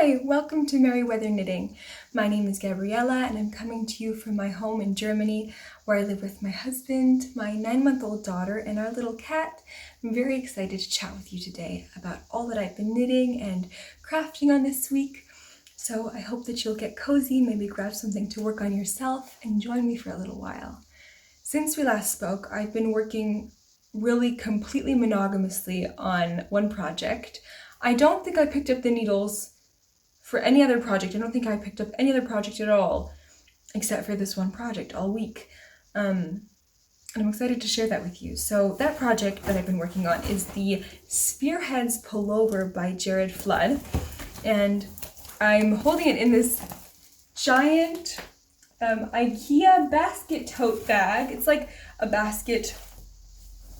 Hi, welcome to Merryweather Knitting. My name is Gabriella and I'm coming to you from my home in Germany where I live with my husband, my 9-month-old daughter, and our little cat. I'm very excited to chat with you today about all that I've been knitting and crafting on this week. So I hope that you'll get cozy, maybe grab something to work on yourself, and join me for a little while. Since we last spoke, I've been working really completely monogamously on one project. I don't think I picked up the needles for any other project. I don't think I picked up any other project at all, except for this one project all week. And I'm excited to share that with you. So that project that I've been working on is the Spearheads pullover by Jared Flood. And I'm holding it in this giant IKEA basket tote bag. It's like a basket,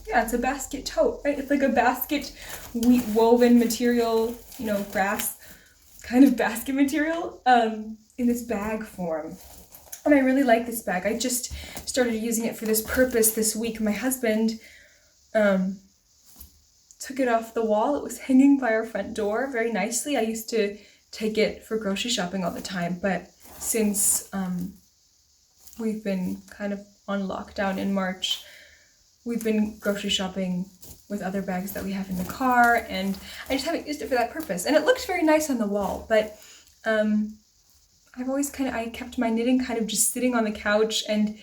it's a basket tote, right? It's like a basket woven material, grass kind of basket material in this bag form. And I really like this bag. I just started using it for this purpose this week. My husband took it off the wall. It was hanging by our front door very nicely. I used to take it for grocery shopping all the time, but since we've been kind of on lockdown in March, we've been grocery shopping with other bags that we have in the car, and I just haven't used it for that purpose. And it looked very nice on the wall, but I kept my knitting kind of just sitting on the couch, and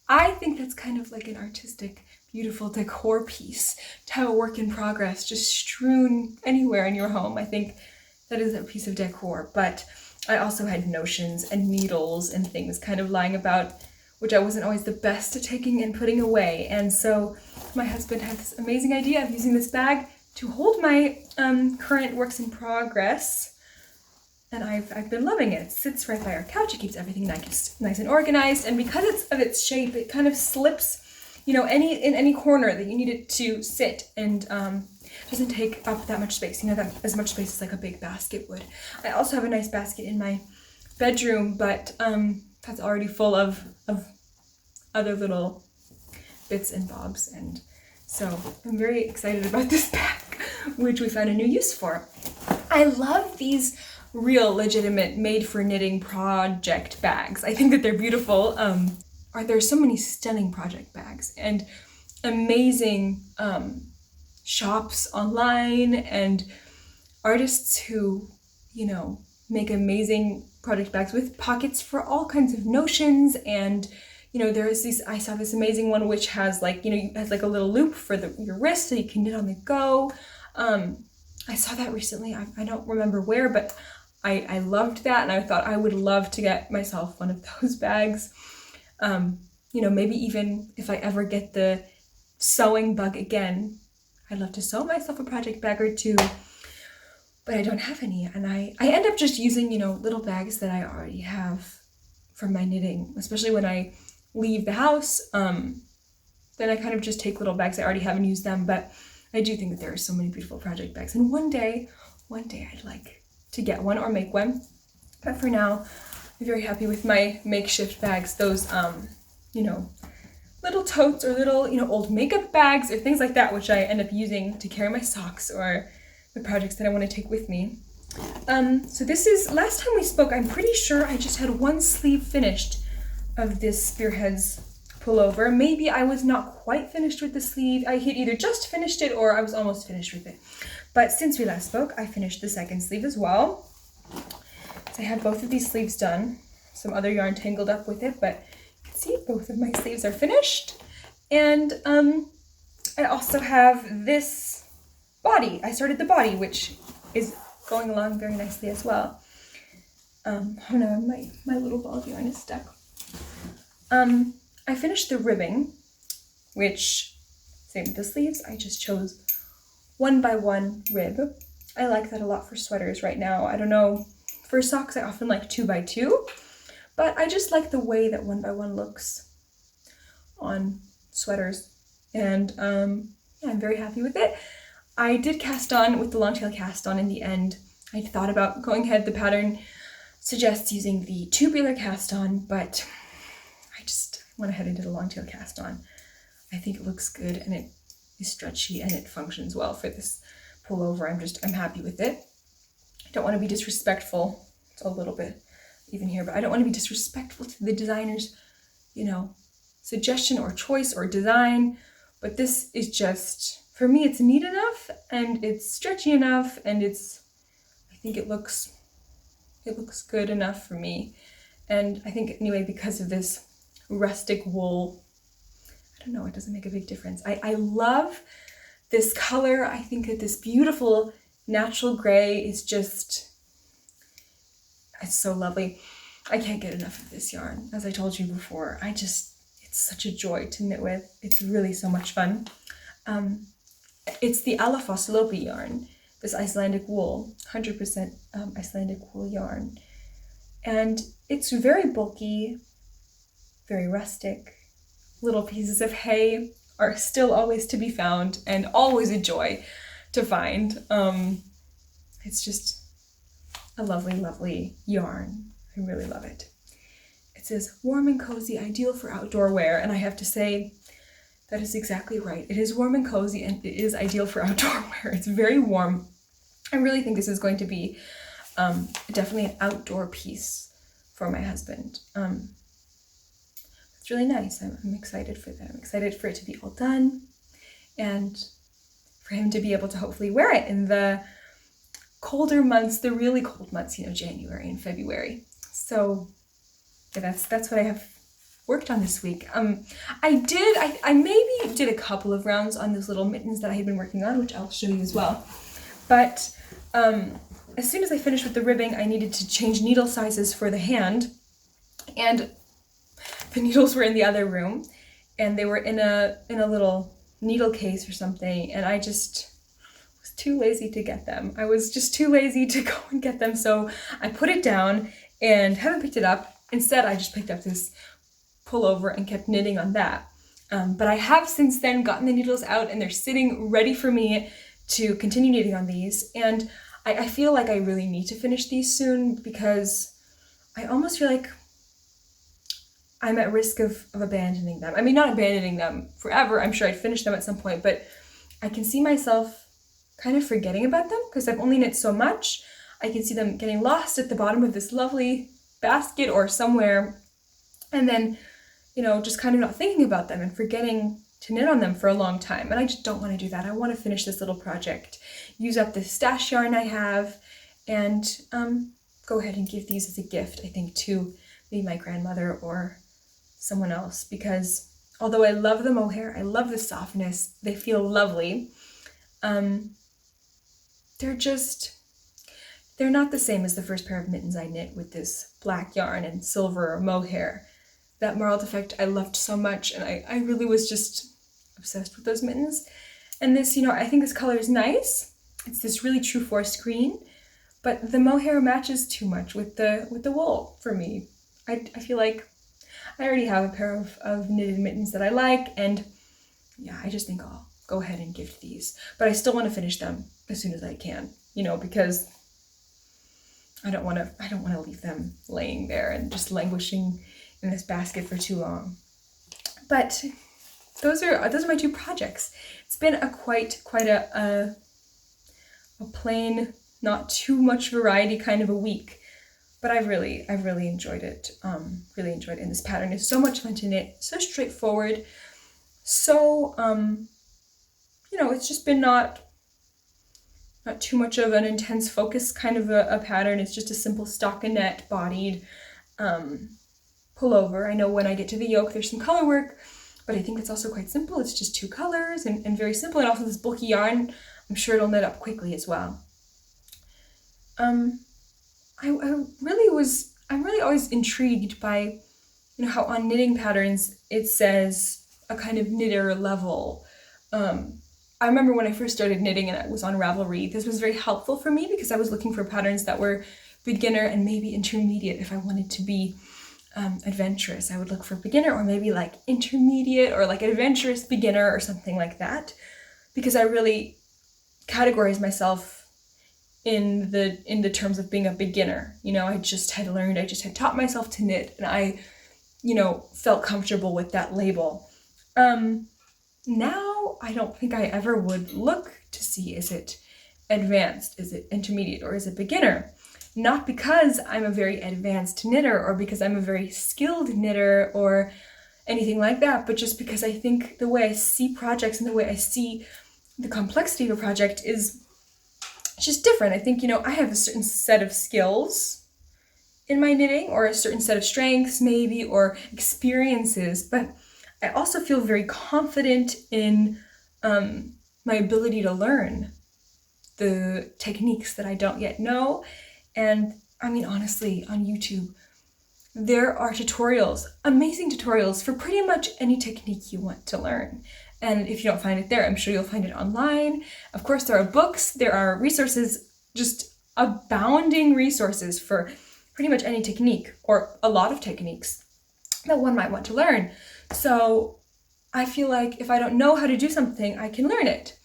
I think that's kind of like an artistic, beautiful decor piece to have a work in progress just strewn anywhere in your home. I think that is a piece of decor, but I also had notions and needles and things kind of lying about, which I wasn't always the best at taking and putting away. And so my husband had this amazing idea of using this bag to hold my current works in progress. And I've been loving it. It sits right by our couch. It keeps everything nice and organized. And because it's of its shape, it kind of slips, in any corner that you need it to sit, and doesn't take up that much space. That as much space as like a big basket would. I also have a nice basket in my bedroom, but that's already full of other little bits and bobs, and so I'm very excited about this bag, which we found a new use for. I love these real legitimate made for knitting project bags. I think that they're beautiful. There's so many stunning project bags and amazing shops online and artists who make amazing project bags with pockets for all kinds of notions. And I saw this amazing one which has has like a little loop for your wrist so you can knit on the go. I saw that recently. I don't remember where, but I loved that, and I thought I would love to get myself one of those bags. Maybe even if I ever get the sewing bug again, I'd love to sew myself a project bag or two, but I don't have any. And I end up just using, little bags that I already have for my knitting, especially when I leave the house. Then I kind of just take little bags I already have and use them. But I do think that there are so many beautiful project bags. And one day I'd like to get one or make one. But for now, I'm very happy with my makeshift bags. Those, little totes or little, old makeup bags or things like that, which I end up using to carry my socks or the projects that I want to take with me. So this is, last time we spoke, I'm pretty sure I just had one sleeve finished of this Spearheads pullover. Maybe I was not quite finished with the sleeve. I had either just finished it or I was almost finished with it. But since we last spoke, I finished the second sleeve as well. So I had both of these sleeves done. Some other yarn tangled up with it, but you can see both of my sleeves are finished. And I also have this body. I started the body, which is going along very nicely as well. Oh no, my little ball of yarn is stuck. I finished the ribbing, which, same with the sleeves, I just chose 1x1 rib. I like that a lot for sweaters right now. I don't know, for socks I often like 2x2, but I just like the way that 1x1 looks on sweaters, and I'm very happy with it. I did cast on with the long tail cast on in the end. I thought about going ahead. The pattern suggests using the tubular cast on, but I just went ahead and did a long tail cast on. I think it looks good and it is stretchy and it functions well for this pullover. I'm happy with it. I don't want to be disrespectful. It's a little bit even here, but I don't want to be disrespectful to the designer's, suggestion or choice or design. But this is just, for me, it's neat enough and it's stretchy enough, and I think it looks good enough for me. And I think anyway, because of this rustic wool, I don't know, it doesn't make a big difference. I love this color. I think that this beautiful natural gray is just, it's so lovely. I can't get enough of this yarn. As I told you before, it's such a joy to knit with. It's really so much fun. It's the Alafoslopi yarn, this Icelandic wool, 100% Icelandic wool yarn. And it's very bulky, very rustic. Little pieces of hay are still always to be found and always a joy to find. It's just a lovely, lovely yarn. I really love it. It says warm and cozy, ideal for outdoor wear. And I have to say, that is exactly right. It is warm and cozy, and it is ideal for outdoor wear. It's very warm. I really think this is going to be definitely an outdoor piece for my husband. It's really nice. I'm excited for that. I'm excited for it to be all done and for him to be able to hopefully wear it in the colder months, the really cold months, January and February. So yeah, that's what I have worked on this week. I maybe did a couple of rounds on those little mittens that I had been working on, which I'll show you as well. But as soon as I finished with the ribbing, I needed to change needle sizes for the hand, and the needles were in the other room, and they were in a little needle case or something, and I just was too lazy to get them. I was just too lazy to go and get them, so I put it down and haven't picked it up. Instead, I just picked up this pullover and kept knitting on that. But I have since then gotten the needles out, and they're sitting ready for me to continue knitting on these. And I feel like I really need to finish these soon, because I almost feel like I'm at risk of abandoning them. I mean, not abandoning them forever. I'm sure I'd finish them at some point, but I can see myself kind of forgetting about them because I've only knit so much. I can see them getting lost at the bottom of this lovely basket or somewhere, and then, just kind of not thinking about them and forgetting to knit on them for a long time. And I just don't want to do that. I want to finish this little project, use up the stash yarn I have, and go ahead and give these as a gift, I think, to maybe my grandmother or someone else, because although I love the mohair, I love the softness, they feel lovely, they're not the same as the first pair of mittens I knit with this black yarn and silver mohair. That marled effect I loved so much, and I really was just obsessed with those mittens. And this, I think this color is nice. It's this really true forest green, but the mohair matches too much with the wool for me. I feel like I already have a pair of knitted mittens that I like, and yeah, I just think I'll go ahead and gift these. But I still want to finish them as soon as I can, because I don't want to leave them laying there and just languishing in this basket for too long. But those are my two projects. It's been quite a plain, not too much variety kind of a week, but I've really enjoyed it. Really enjoyed it. And this pattern is so much fun to knit, so straightforward, so it's just been not too much of an intense focus kind of a pattern. It's just a simple stockinette bodied pullover. I know when I get to the yoke there's some color work, but I think it's also quite simple. It's just two colors and very simple, and also this bulky yarn. I'm sure it'll knit up quickly as well. I'm really always intrigued by how on knitting patterns it says a kind of knitter level. I remember when I first started knitting and I was on Ravelry, this was very helpful for me because I was looking for patterns that were beginner and maybe intermediate if I wanted to be adventurous. I would look for beginner or maybe like intermediate or like adventurous beginner or something like that, because I really categorize myself in the terms of being a beginner. I just had taught myself to knit, and I felt comfortable with that label. Now I don't think I ever would look to see, is it advanced? Is it intermediate? Or is it beginner? Not because I'm a very advanced knitter or because I'm a very skilled knitter or anything like that, but just because I think the way I see projects and the way I see the complexity of a project is just different. I think, I have a certain set of skills in my knitting, or a certain set of strengths maybe, or experiences, but I also feel very confident in my ability to learn the techniques that I don't yet know. And I mean, honestly, on YouTube, there are tutorials, amazing tutorials for pretty much any technique you want to learn. And if you don't find it there, I'm sure you'll find it online. Of course, there are books, there are resources, just abounding resources for pretty much any technique, or a lot of techniques that one might want to learn. So I feel like if I don't know how to do something, I can learn it.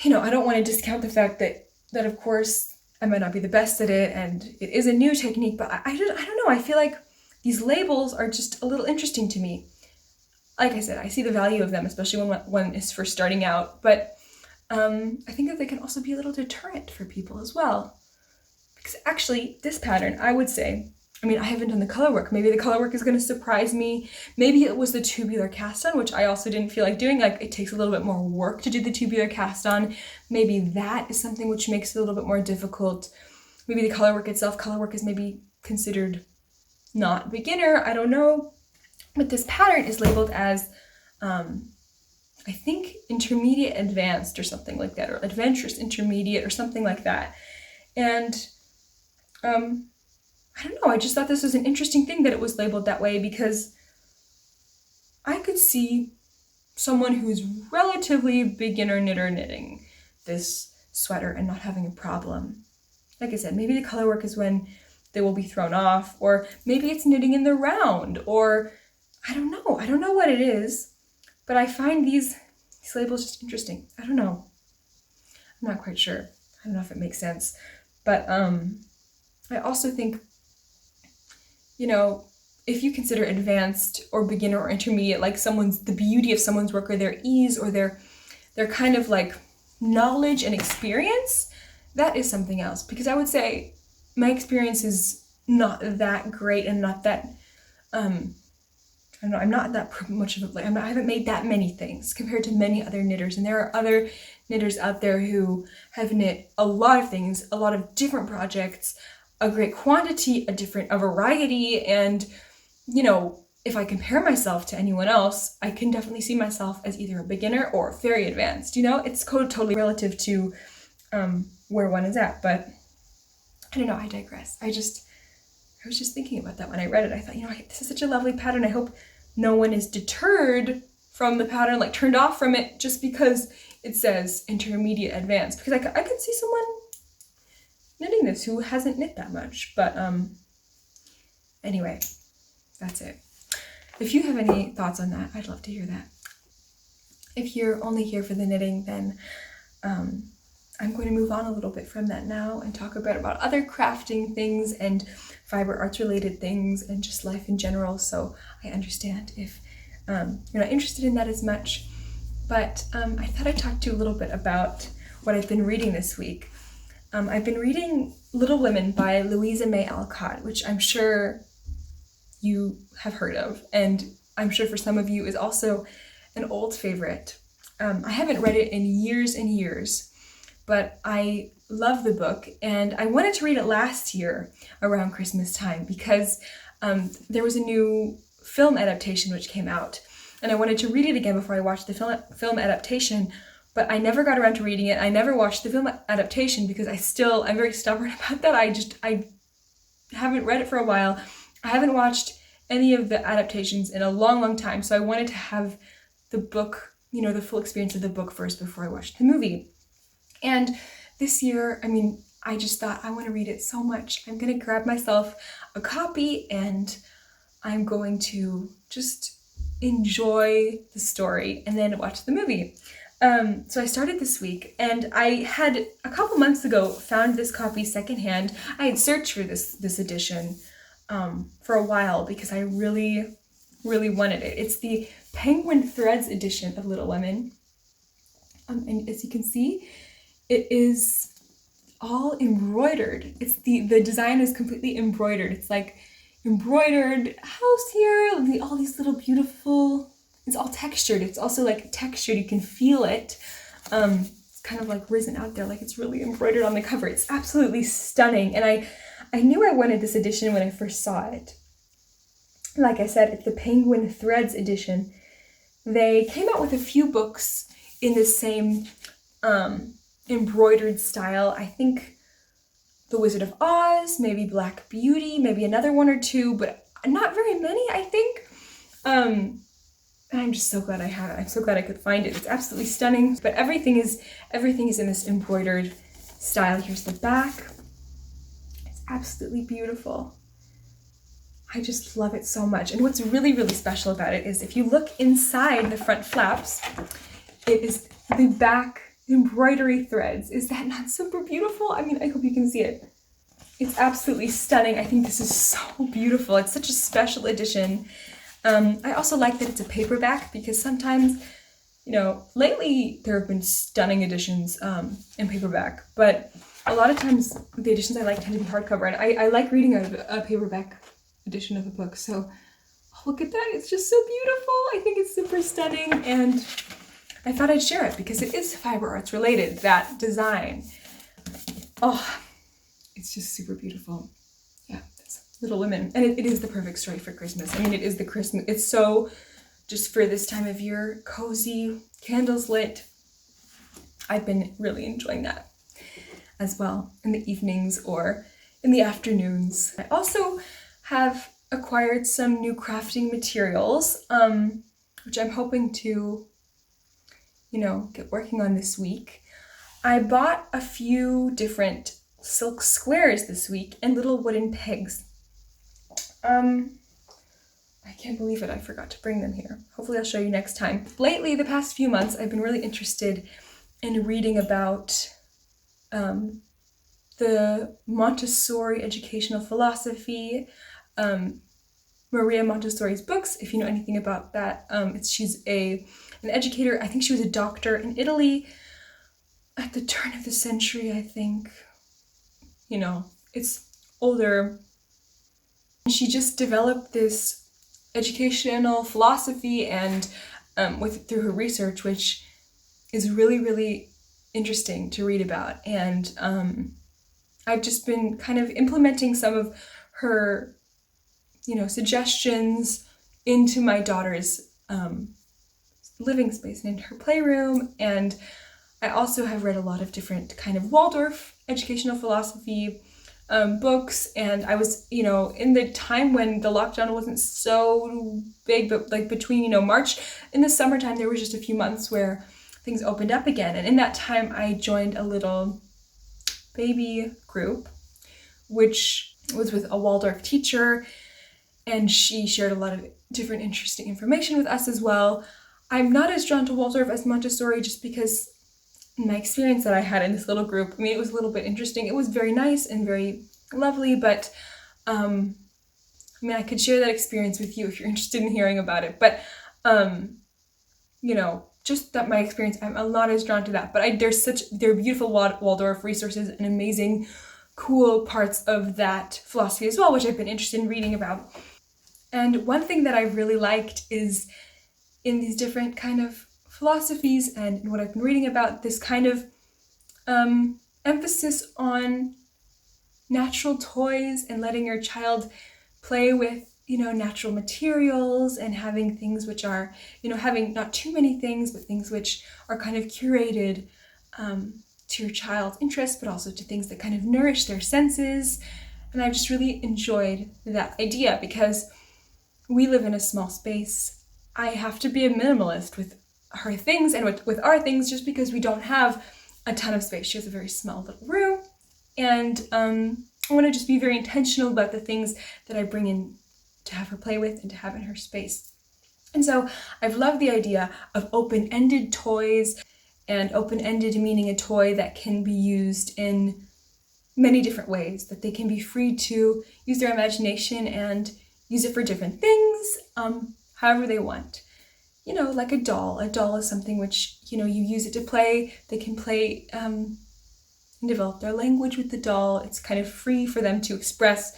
I don't want to discount the fact that of course I might not be the best at it and it is a new technique, but I don't know. I feel like these labels are just a little interesting to me. Like I said, I see the value of them, especially when one is first starting out, but I think that they can also be a little deterrent for people as well. Because actually, this pattern, I would say, I haven't done the color work. Maybe the color work is going to surprise me. Maybe it was the tubular cast on, which I also didn't feel like doing. Like, it takes a little bit more work to do the tubular cast on. Maybe that is something which makes it a little bit more difficult. Maybe the color work itself, color work is maybe considered not beginner. I don't know. But this pattern is labeled as, I think, intermediate advanced or something like that, or adventurous intermediate or something like that. And I don't know, I just thought this was an interesting thing that it was labeled that way, because I could see someone who's relatively beginner knitter knitting this sweater and not having a problem. Like I said, maybe the color work is when they will be thrown off, or maybe it's knitting in the round, or I don't know what it is, but I find these labels just interesting. I don't know. I'm not quite sure. I don't know if it makes sense, but I also think, if you consider advanced or beginner or intermediate, like the beauty of someone's work, or their ease, or their kind of like knowledge and experience, that is something else. Because I would say my experience is not that great and not that, I'm not that much of I haven't made that many things compared to many other knitters. And there are other knitters out there who have knit a lot of things, a lot of different projects, a great quantity, a variety. And, if I compare myself to anyone else, I can definitely see myself as either a beginner or very advanced. It's totally relative to where one is at. But I don't know, I digress. I was just thinking about that when I read it. I thought, this is such a lovely pattern. I hope no one is deterred from the pattern, like turned off from it just because it says intermediate advanced. Because I could see someone knitting this who hasn't knit that much. But anyway, that's it. If you have any thoughts on that, I'd love to hear that. If you're only here for the knitting, then I'm going to move on a little bit from that now and talk a bit about other crafting things and fiber arts related things and just life in general. So I understand if you're not interested in that as much, but I thought I'd talk to you a little bit about what I've been reading this week. I've been reading Little Women by Louisa May Alcott, which I'm sure you have heard of, and I'm sure for some of you is also an old favorite. I haven't read it in years and years, but I love the book, and I wanted to read it last year around Christmas time because there was a new film adaptation which came out, and I wanted to read it again before I watched the film adaptation, but I never got around to reading it. I never watched the film adaptation because I'm very stubborn about that. I haven't read it for a while. I haven't watched any of the adaptations in a long, long time, so I wanted to have the book, the full experience of the book first before I watched the movie. And this year, I just thought, I want to read it so much. I'm going to grab myself a copy and I'm going to just enjoy the story and then watch the movie. So I started this week, and I had a couple months ago found this copy secondhand. I had searched for this edition for a while because I really, really wanted it. It's the Penguin Threads edition of Little Women. And as you can see, it is all embroidered. It's the design is completely embroidered. It's like embroidered house here, all these little beautiful, it's all textured. It's also like textured, you can feel it. It's kind of like risen out there, like it's really embroidered on the cover. It's absolutely stunning. And I knew I wanted this edition when I first saw it. Like I said, it's the Penguin Threads edition. They came out with a few books in the same embroidered style. I think The Wizard of Oz, maybe Black Beauty, maybe another one or two, but not very many, I think. And I'm just so glad I have it. I'm so glad I could find it. It's absolutely stunning. But everything is in this embroidered style. Here's the back. It's absolutely beautiful. I just love it so much. And what's really, really special about it is if you look inside the front flaps, it is the back embroidery threads. Is that not super beautiful? I mean, I hope you can see it. It's absolutely stunning. I think this is so beautiful. It's such a special edition. I also like that it's a paperback because sometimes, lately there have been stunning editions in paperback, but a lot of times the editions I like tend to be hardcover, and I like reading a paperback edition of a book. So look at that. It's just so beautiful. I think it's super stunning, and I thought I'd share it because it is fiber arts related, that design. Oh, it's just super beautiful. Yeah, that's Little Women. And it is the perfect story for Christmas. I mean, it is the Christmas. It's so just for this time of year, cozy, candles lit. I've been really enjoying that as well in the evenings or in the afternoons. I also have acquired some new crafting materials, which I'm hoping to, get working on this week. I bought a few different silk squares this week and little wooden pegs. I can't believe it, I forgot to bring them here. Hopefully I'll show you next time. Lately, the past few months, I've been really interested in reading about the Montessori educational philosophy, Maria Montessori's books, if you know anything about that. She's an educator. I think she was a doctor in Italy at the turn of the century, I think. It's older. She just developed this educational philosophy and through her research, which is really, really interesting to read about. And I've just been kind of implementing some of her, suggestions into my daughter's living space and into her playroom. And I also have read a lot of different kind of Waldorf educational philosophy books. And I was, in the time when the lockdown wasn't so big, but like between, March, in the summertime, there was just a few months where things opened up again. And in that time, I joined a little baby group, which was with a Waldorf teacher, and she shared a lot of different interesting information with us as well. I'm not as drawn to Waldorf as Montessori just because my experience that I had in this little group, it was a little bit interesting. It was very nice and very lovely, but I could share that experience with you if you're interested in hearing about it. But, just that my experience, I'm not as drawn to that. But there are beautiful Waldorf resources and amazing, cool parts of that philosophy as well, which I've been interested in reading about. And one thing that I really liked is in these different kind of philosophies and what I've been reading about, this kind of emphasis on natural toys and letting your child play with, natural materials and having things which are, having not too many things, but things which are kind of curated to your child's interests, but also to things that kind of nourish their senses. And I've just really enjoyed that idea because we live in a small space. I have to be a minimalist with her things and with our things just because we don't have a ton of space. She has a very small little room, and I want to just be very intentional about the things that I bring in to have her play with and to have in her space. And so I've loved the idea of open-ended toys, and open-ended meaning a toy that can be used in many different ways, that they can be free to use their imagination and use it for different things, however they want. Like a doll. A doll is something which, you use it to play. They can play and develop their language with the doll. It's kind of free for them to express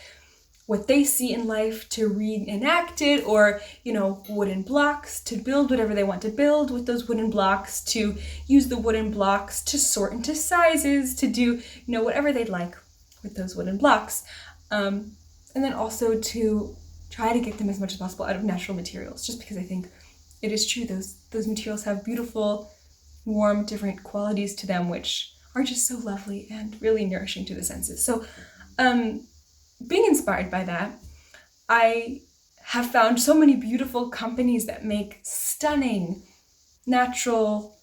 what they see in life, to reenact it, or, wooden blocks, to build whatever they want to build with those wooden blocks, to use the wooden blocks to sort into sizes, to do, whatever they'd like with those wooden blocks. And then also to try to get them as much as possible out of natural materials, just because I think it is true, those materials have beautiful, warm, different qualities to them, which are just so lovely and really nourishing to the senses. So, being inspired by that, I have found so many beautiful companies that make stunning, natural,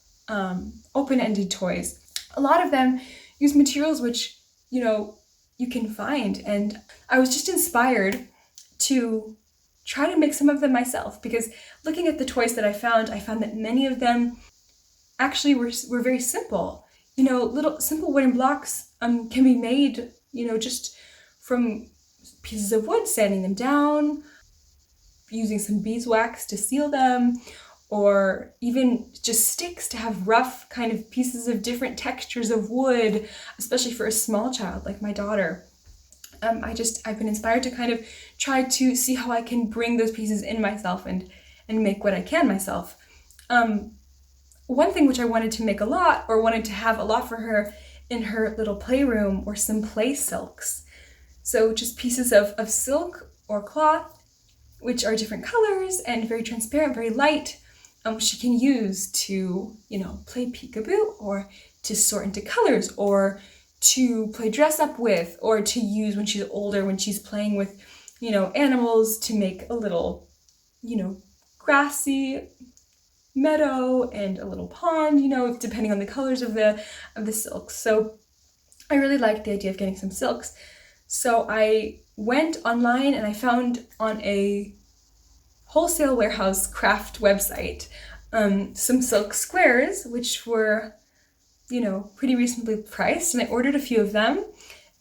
open-ended toys. A lot of them use materials which, you can find. And I was just inspired to try to make some of them myself, because looking at the toys that I found that many of them actually were very simple. Little simple wooden blocks can be made, just from pieces of wood, sanding them down, using some beeswax to seal them, or even just sticks to have rough kind of pieces of different textures of wood, especially for a small child like my daughter. I've been inspired to kind of try to see how I can bring those pieces in myself and make what I can myself. One thing which I wanted to make a lot, or wanted to have a lot for her in her little playroom, were some play silks. So just pieces of silk or cloth, which are different colors and very transparent, very light, she can use to, play peekaboo, or to sort into colors, or to play dress up with, or to use when she's older, when she's playing with, animals, to make a little, grassy meadow and a little pond, depending on the colors of the silks. So I really liked the idea of getting some silks. So I went online and I found on a wholesale warehouse craft website some silk squares, which were, pretty reasonably priced, and I ordered a few of them,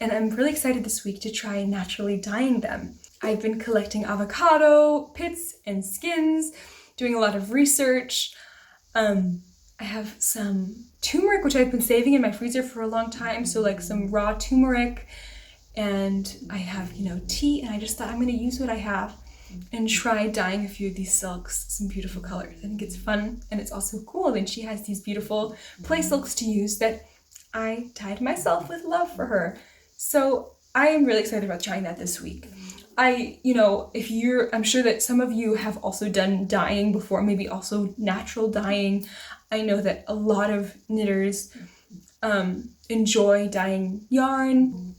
and I'm really excited this week to try naturally dyeing them. I've been collecting avocado pits and skins, doing a lot of research. I have some turmeric, which I've been saving in my freezer for a long time, so like some raw turmeric, and I have, tea, and I just thought I'm going to use what I have and try dyeing a few of these silks some beautiful colors. I think it's fun, and it's also cool that she has these beautiful play silks to use that I dyed myself with love for her. So I am really excited about trying that this week. I'm sure that some of you have also done dyeing before, maybe also natural dyeing. I know that a lot of knitters enjoy dyeing yarn.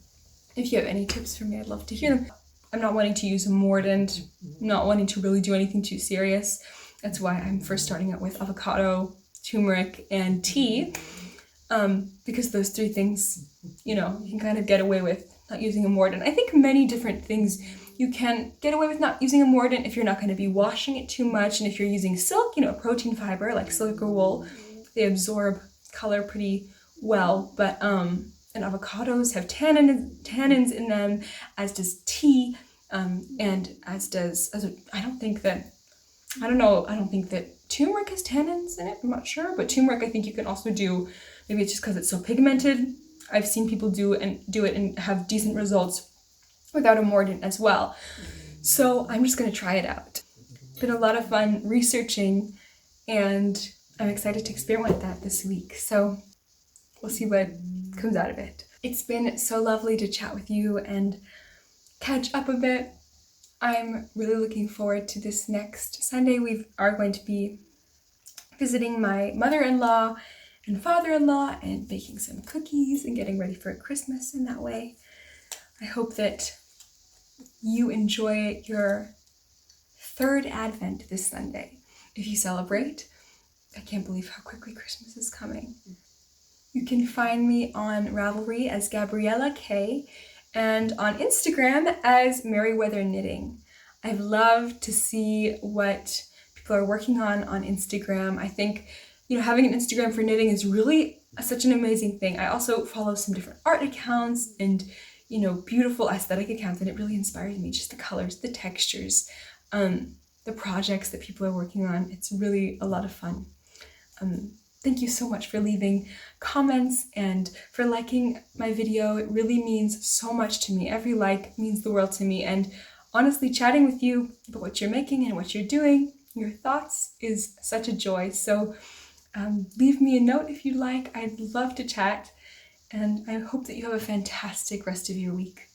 If you have any tips for me, I'd love to hear them. I'm not wanting to use a mordant, not wanting to really do anything too serious. That's why I'm first starting out with avocado, turmeric, and tea, because those three things, you can kind of get away with not using a mordant. I think many different things you can get away with not using a mordant if you're not going to be washing it too much, and if you're using silk, a protein fiber like silk or wool, they absorb color pretty well, but and avocados have tannins in them, as does tea, and I don't think that turmeric has tannins in it. I'm not sure, but turmeric I think you can also do. Maybe it's just because it's so pigmented. I've seen people do it and have decent results without a mordant as well. So I'm just going to try it out. It's been a lot of fun researching, and I'm excited to experiment with that this week. So we'll see what comes out of it. It's been so lovely to chat with you and catch up a bit. I'm really looking forward to this next Sunday. We are going to be visiting my mother-in-law and father-in-law and baking some cookies and getting ready for Christmas in that way. I hope that you enjoy your third Advent this Sunday. If you celebrate, I can't believe how quickly Christmas is coming. You can find me on Ravelry as gabriellak and on Instagram as Merryweather Knitting. I've loved to see what people are working on Instagram. I think, having an Instagram for knitting is really such an amazing thing. I also follow some different art accounts and, beautiful aesthetic accounts, and it really inspires me. Just the colors, the textures, the projects that people are working on. It's really a lot of fun. thank you so much for leaving comments and for liking my video. It really means so much to me. Every like means the world to me, and honestly, chatting with you about what you're making and what you're doing, your thoughts, is such a joy. So leave me a note if you'd like. I'd love to chat, and I hope that you have a fantastic rest of your week.